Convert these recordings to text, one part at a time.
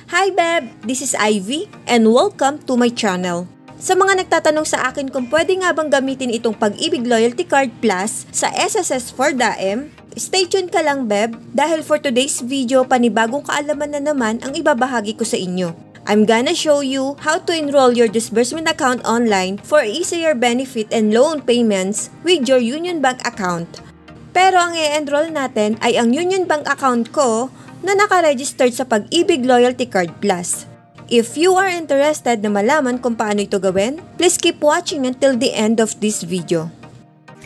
Hi Beb! This is Ivy and welcome to my channel. Sa mga nagtatanong sa akin kung pwede nga bang gamitin itong Pag-ibig Loyalty Card Plus sa SSS for DAEM, stay tuned ka lang Beb dahil for today's video panibagong kaalaman na naman ang ibabahagi ko sa inyo. I'm gonna show you how to enroll your disbursement account online for easier benefit and loan payments with your Union Bank account. Pero ang i-enroll natin ay ang Union Bank account ko na naka-registered sa Pag-ibig Loyalty Card Plus. If you are interested na malaman kung paano ito gawin, please keep watching until the end of this video.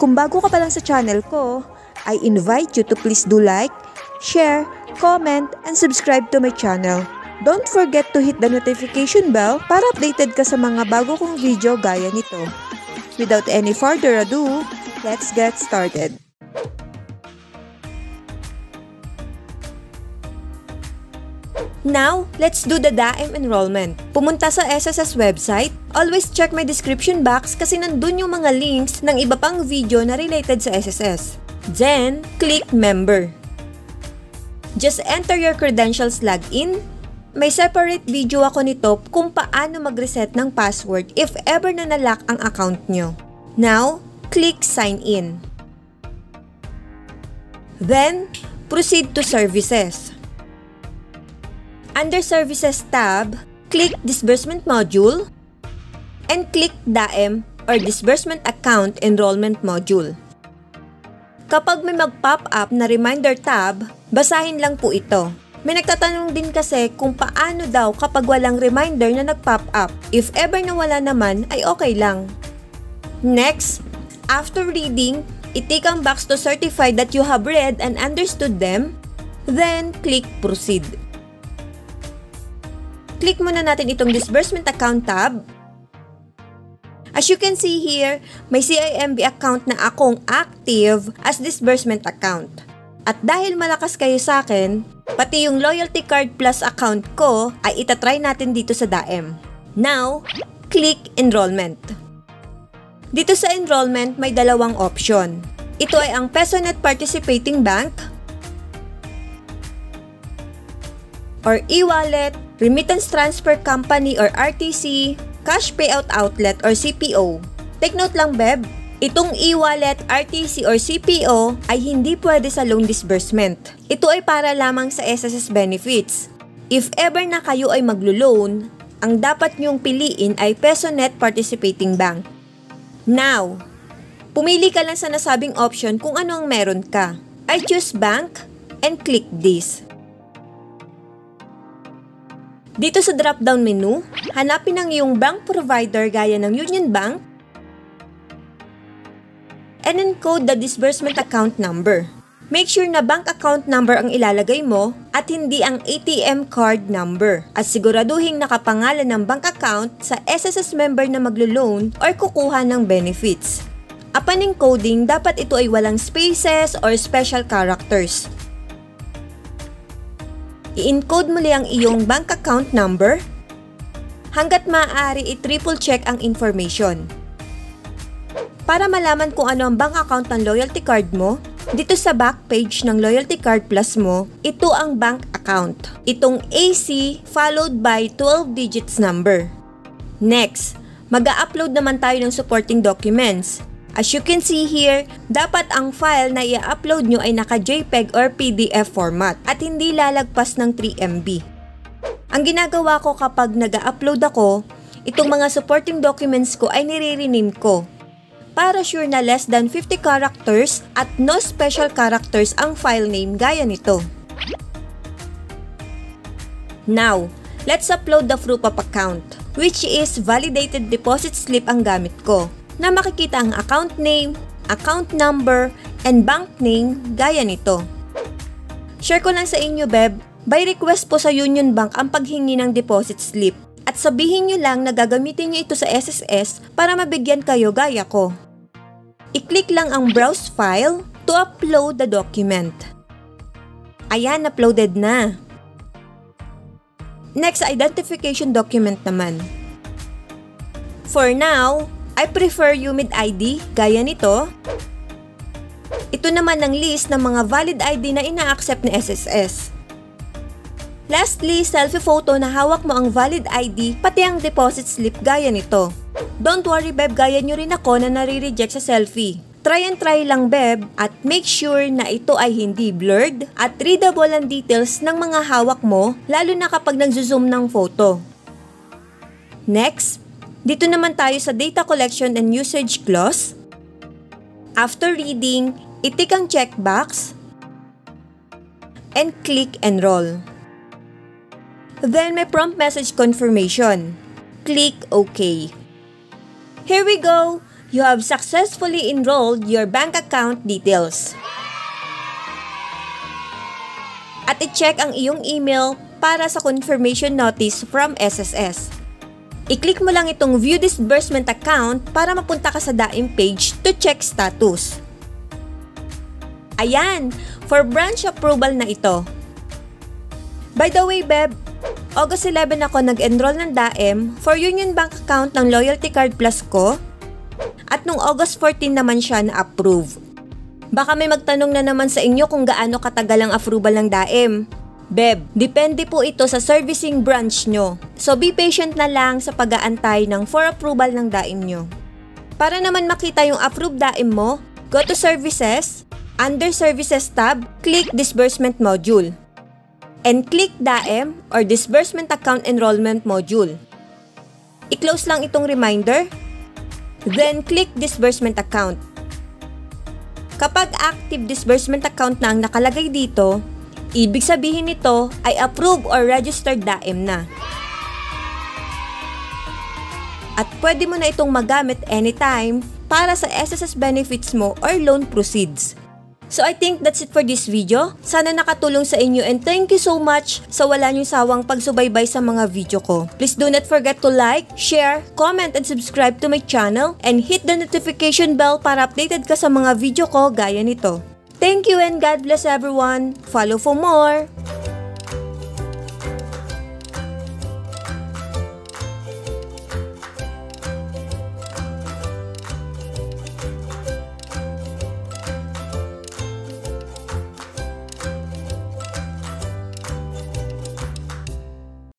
Kung bago ka pa lang sa channel ko, I invite you to please do like, share, comment, and subscribe to my channel. Don't forget to hit the notification bell para updated ka sa mga bago kong video gaya nito. Without any further ado, let's get started. Now, let's do the DAEM enrollment. Pumunta sa SSS website. Always check my description box kasi nandun yung mga links ng iba pang video na related sa SSS. Then, click Member. Just enter your credentials login. May separate video ako nito kung paano mag-reset ng password if ever na nalock ang account nyo. Now, click Sign In. Then, proceed to Services. Under Services tab, click Disbursement Module and click DAEM or Disbursement Account Enrollment Module. Kapag may mag-pop up na Reminder tab, basahin lang po ito. May nagtatanong din kasi kung paano daw kapag walang reminder na nag-pop up. If ever na wala naman ay okay lang. Next, after reading, i-tick ang box to certify that you have read and understood them, then click Proceed. Click muna natin itong Disbursement Account tab. As you can see here, may CIMB account na akong active as disbursement account. At dahil malakas kayo sa akin, pati yung Loyalty Card Plus account ko ay itatry natin dito sa DAEM. Now, click Enrollment. Dito sa enrollment may dalawang option. Ito ay ang PesoNet Participating Bank or e-wallet, Remittance Transfer Company or RTC, Cash Payout Outlet or CPO. Take note lang Beb, itong e-wallet, RTC or CPO ay hindi pwede sa loan disbursement. Ito ay para lamang sa SSS benefits. If ever na kayo ay maglo-loan, ang dapat nyong piliin ay PesoNet Participating Bank. Now, pumili ka lang sa nasabing option kung ano ang meron ka. I choose bank and click this. Dito sa drop-down menu, hanapin ang iyong bank provider gaya ng Union Bank and encode the disbursement account number. Make sure na bank account number ang ilalagay mo at hindi ang ATM card number at siguraduhin nakapangalan ng bank account sa SSS member na maglo-loan or kukuha ng benefits. Upon encoding, dapat ito ay walang spaces or special characters. I-encode muli ang iyong bank account number. Hanggat maaari i-triple check ang information. Para malaman kung ano ang bank account ng loyalty card mo, dito sa back page ng Loyalty Card Plus mo, ito ang bank account. Itong AC followed by 12 digits number. Next, mag-a-upload naman tayo ng supporting documents. As you can see here, dapat ang file na i-upload nyo ay naka-JPEG or PDF format at hindi lalagpas ng 3 MB. Ang ginagawa ko kapag nag-upload ako, itong mga supporting documents ko ay nire-rename ko. Para sure na less than 50 characters at no special characters ang file name gaya nito. Now, let's upload the proof of account, which is validated deposit slip ang gamit ko, na makikita ang account name, account number, and bank name gaya nito. Share ko lang sa inyo Beb, by request po sa Union Bank ang paghingi ng deposit slip at sabihin nyo lang na gagamitin nyo ito sa SSS para mabigyan kayo gaya ko. I-click lang ang Browse File to upload the document. Ayan, uploaded na. Next, identification document naman. For now, I prefer UMID ID, gaya nito. Ito naman ang list ng mga valid ID na ina-accept ni SSS. Lastly, selfie photo na hawak mo ang valid ID pati ang deposit slip gaya nito. Don't worry beb, gaya nyo rin ako na nare-reject sa selfie. Try and try lang beb at make sure na ito ay hindi blurred at readable ang details ng mga hawak mo lalo na kapag nagzo-zoom ng photo. Next, dito naman tayo sa data collection and usage clause. After reading, itik ang checkbox and click enroll. Then may prompt message confirmation. Click OK. Here we go! You have successfully enrolled your bank account details. At i-check ang iyong email para sa confirmation notice from SSS. I-click mo lang itong View Disbursement Account para mapunta ka sa DAIM page to check status. Ayan! For branch approval na ito. By the way, Beb, August 11 ako nag-enroll ng DAIM for Union Bank account ng Loyalty Card Plus ko at nung August 14 naman siya na-approve. Baka may magtanong na naman sa inyo kung gaano katagal ang approval ng DAIM. Beb, depende po ito sa servicing branch nyo. So be patient na lang sa pag-aantay ng for approval ng DAIM nyo. Para naman makita yung approved DAIM mo, go to Services, under Services tab, click Disbursement Module. And click DAIM or Disbursement Account Enrollment Module. I-close lang itong reminder, then click Disbursement Account. Kapag active disbursement account na ang nakalagay dito, ibig sabihin nito ay approved or registered DAIM na. At pwede mo na itong magamit anytime para sa SSS benefits mo or loan proceeds. So I think that's it for this video. Sana nakatulong sa inyo and thank you so much sa wala niyong sawang pagsubaybay sa mga video ko. Please do not forget to like, share, comment, and subscribe to my channel and hit the notification bell para updated ka sa mga video ko gaya nito. Thank you and God bless everyone. Follow for more!